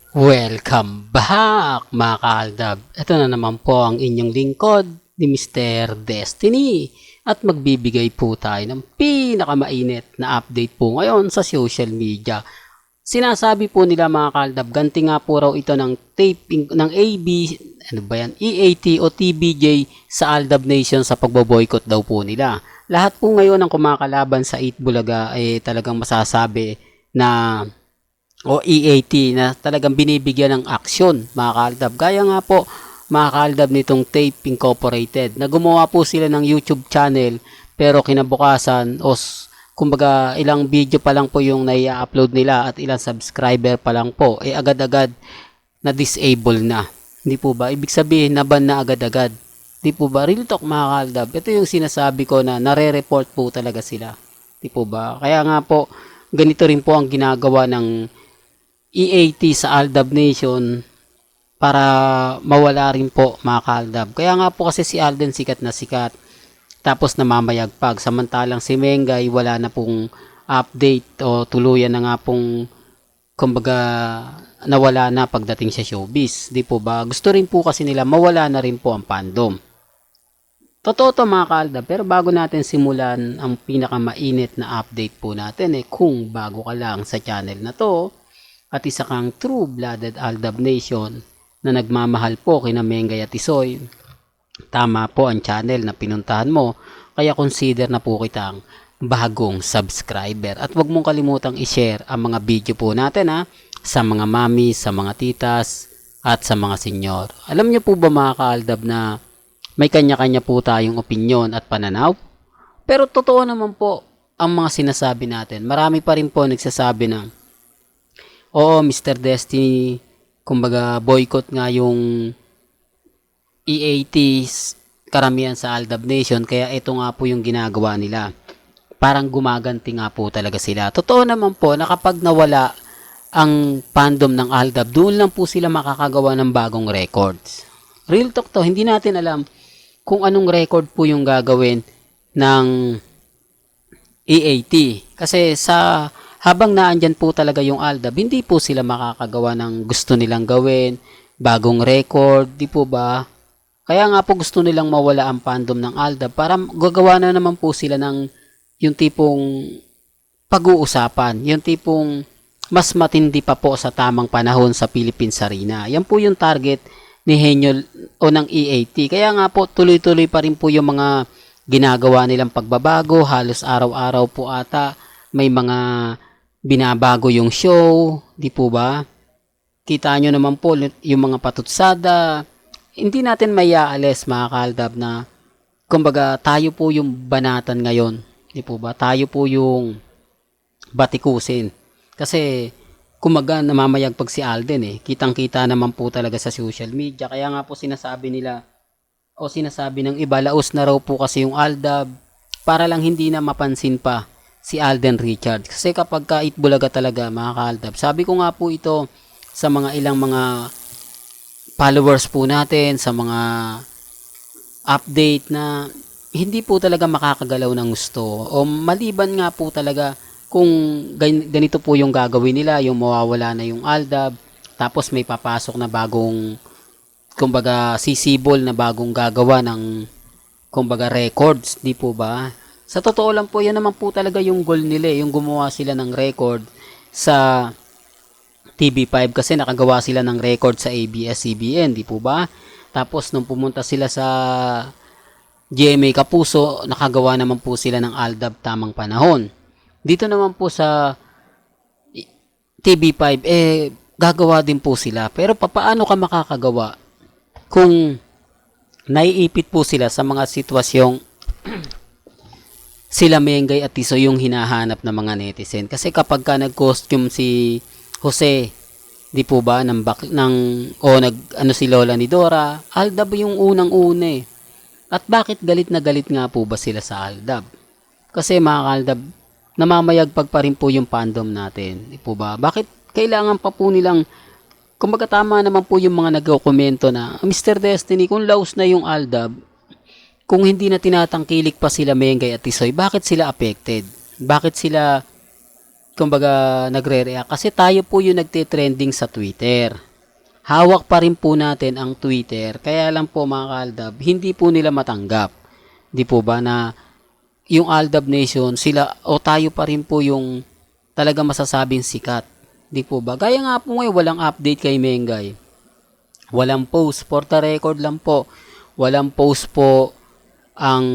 Welcome back mga kaaldab. Ito na naman po ang inyong lingkod ni Mr. Destiny at magbibigay po tayo ng pinakamainit na update po ngayon sa social media. Sinasabi po nila mga kaaldab, ganti nga po raw ito ng taping ng EAT o TBJ sa Aldab Nation sa pagboboycott daw po nila. Lahat po ngayon ng kumakalaban sa 8 Bulaga ay talagang masasabi na o EAT na talagang binibigyan ng aksyon mga kaaldab. Gaya nga po mga kaaldab nitong Tape Incorporated na gumawa po sila ng YouTube channel pero kinabukasan kumbaga ilang video pa lang po yung nai-upload nila at ilang subscriber pa lang po agad-agad na disable na. Hindi po ba? Ibig sabihin naban na agad-agad. Hindi po ba? Real talk mga kaaldab. Ito yung sinasabi ko na nare-report po talaga sila. Hindi po ba? Kaya nga po ganito rin po ang ginagawa ng EAT sa Aldab Nation para mawala rin po mga kaaldab. Kaya nga po kasi si Alden sikat na sikat tapos namamayagpag, samantalang si Mengay wala na pong update o tuluyan na nga pong kumbaga nawala na pagdating sa showbiz. Di po ba? Gusto rin po kasi nila mawala na rin po ang fandom. Totoo to mga kaaldab, pero bago natin simulan ang pinakamainit na update po natin kung bago ka lang sa channel na to at isa kang true-blooded Aldab Nation na nagmamahal po kina Mengay at Tisoy, tama po ang channel na pinuntahan mo, kaya consider na po kitang bagong subscriber. At huwag mong kalimutang i-share ang mga video po natin sa mga mami, sa mga titas, at sa mga senyor. Alam niyo po ba mga kaaldab na may kanya-kanya po tayong opinyon at pananaw? Pero totoo naman po ang mga sinasabi natin. Marami pa rin po nagsasabi na oo, Mr. Destiny, kumbaga boycott nga yung EATs karamihan sa Aldab Nation, kaya ito nga po yung ginagawa nila. Parang gumaganti nga po talaga sila. Totoo naman po na kapag nawala ang fandom ng Aldab, doon lang po sila makakagawa ng bagong records. Real talk to, hindi natin alam kung anong record po yung gagawin ng EAT. Kasi habang naandyan po talaga yung Aldab, hindi po sila makakagawa ng gusto nilang gawin, bagong record, di po ba? Kaya nga po gusto nilang mawala ang fandom ng Aldab para gagawa na naman po sila ng yung tipong pag-uusapan, yung tipong mas matindi pa po sa tamang panahon sa Philippines Arena. Yan po yung target ni Henyo o ng EAT. Kaya nga po tuloy-tuloy pa rin po yung mga ginagawa nilang pagbabago, halos araw-araw po ata may mga binabago yung show, di po ba? Kita nyo naman po yung mga patutsada. Hindi natin maiaalis mga kaaldab na kumbaga tayo po yung banatan ngayon, di po ba? Tayo po yung batikusin. Kasi kumaga namamayagpag si Alden kitang-kita naman po talaga sa social media. Kaya nga po sinasabi nila o sinasabi ng iba, laos na raw po kasi yung Aldab para lang hindi na mapansin pa si Alden Richards. Kasi kapag ka Itbulaga talaga mga kaaldab, sabi ko nga po ito sa mga ilang mga followers po natin, sa mga update na hindi po talaga makakagalaw ng gusto o maliban nga po talaga kung ganito po yung gagawin nila, yung mawawala na yung Aldab tapos may papasok na bagong kumbaga sisibol na bagong gagawa ng kumbaga records, di po ba? Sa totoo lang po, yan naman po talaga yung goal nila yung gumawa sila ng record sa TV5 kasi nakagawa sila ng record sa ABS-CBN, di po ba? Tapos nung pumunta sila sa GMA Kapuso, nakagawa naman po sila ng Aldab tamang panahon. Dito naman po sa TV5, gagawa din po sila. Pero papaano ka makakagawa kung naiipit po sila sa mga sitwasyong sila Mengay at Tisoy yung hinahanap ng mga netizen? Kasi kapag ka nag-costume si Jose, di po ba, si Lola ni Dora, Aldab yung unang-una At bakit galit na galit nga po ba sila sa Aldab? Kasi mga Aldab, namamayagpag pa rin po yung fandom natin. Di po ba? Bakit kailangan pa po nilang, kumbaga tama naman po yung mga nagko-komento na, Mr. Destiny, kung laos na yung Aldab, kung hindi na tinatangkilik pa sila Mengay at Tisoy, bakit sila affected? Bakit sila kumbaga nagre-react kasi tayo po yung nagte-trending sa Twitter. Hawak pa rin po natin ang Twitter. Kaya lang po mga kaaldab, hindi po nila matanggap. Di po ba na yung Aldab Nation, sila o tayo pa rin po yung talaga masasabing sikat. Di po ba? Gaya nga po ngayon, walang update kay Mengay. Walang post. For the record lang po, walang post po ang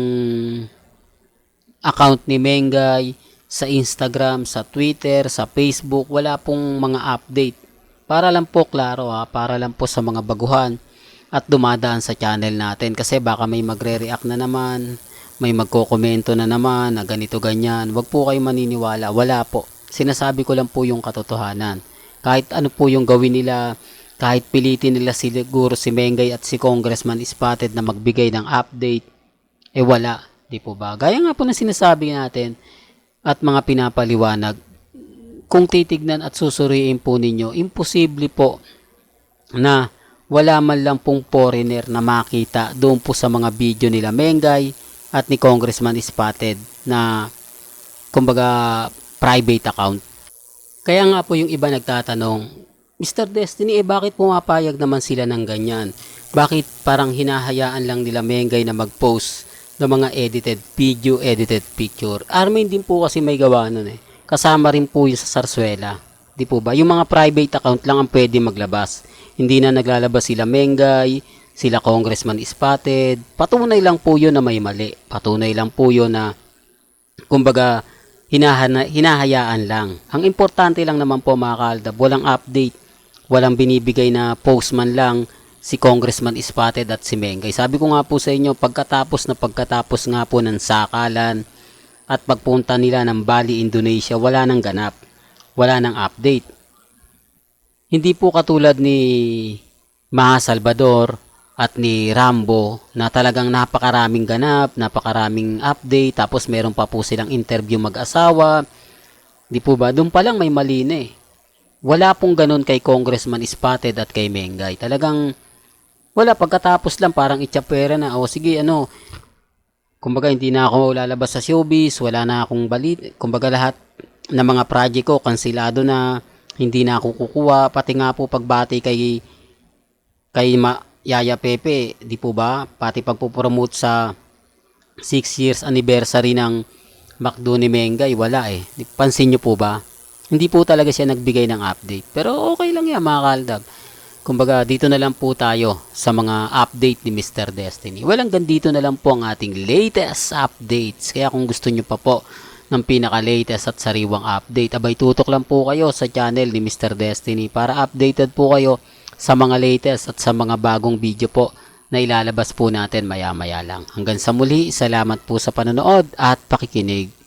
account ni Mengay sa Instagram, sa Twitter, sa Facebook. Wala pong mga update. Para lang po klaro para lang po sa mga baguhan at dumadaan sa channel natin. Kasi baka may magre-react na naman, may magkokomento na naman na ganito ganyan. Wag po kayo maniniwala. Wala po. Sinasabi ko lang po yung katotohanan. Kahit ano po yung gawin nila, kahit pilitin nila siguro si Mengay at si Congressman Spotted na magbigay ng update, wala. Di po ba? Gaya nga po na sinasabi natin at mga pinapaliwanag, kung titignan at susuriin po ninyo, imposible po na wala man lang pong foreigner na makita doon po sa mga video nila Mengay at ni Congressman Spotted na kumbaga private account. Kaya nga po yung iba nagtatanong, Mr. Destiny, bakit pumapayag naman sila ng ganyan? Bakit parang hinahayaan lang nila Mengay na mag-post ng mga edited video, edited picture? Armin din po kasi may gawa nun Kasama rin po yung sa Sarsuela. Di po ba? Yung mga private account lang ang pwede maglabas. Hindi na naglalabas sila Mengay, sila Congressman Spotted. Patunay lang po yun na may mali. Patunay lang po yun na kumbaga hinahayaan lang. Ang importante lang naman po mga kaaldab, walang update, walang binibigay na post man lang si Congressman Spotted at si Mengay. Sabi ko nga po sa inyo, pagkatapos nga po ng sakalan at pagpunta nila ng Bali, Indonesia, wala nang ganap, wala nang update. Hindi po katulad ni Maha Salvador at ni Rambo na talagang napakaraming ganap, napakaraming update, tapos meron pa po silang interview mag-asawa. Di po ba? Doon pa lang may mali na Wala pong ganun kay Congressman Spotted at kay Mengay. Talagang wala, pagkatapos lang parang itchapera na, sige kumbaga hindi na ako lalabas sa showbiz, wala na akong balit, kumbaga lahat ng mga project ko kansilado na, hindi na ako kukuha, pati nga po pagbati kay Yaya Pepe, di po ba? Pati pagpupromote sa 6 years anniversary ng McDo ni Mengay, wala Pansin nyo po ba? Hindi po talaga siya nagbigay ng update. Pero okay lang yan mga kaaldab. Kumbaga dito na lang po tayo sa mga update ni Mr. Destiny. Hanggang dito na lang po ang ating latest updates. Kaya kung gusto nyo pa po ng pinaka-latest at sariwang update, abay tutok lang po kayo sa channel ni Mr. Destiny para updated po kayo sa mga latest at sa mga bagong video po na ilalabas po natin maya-maya lang. Hanggang sa muli, salamat po sa panonood at pakikinig.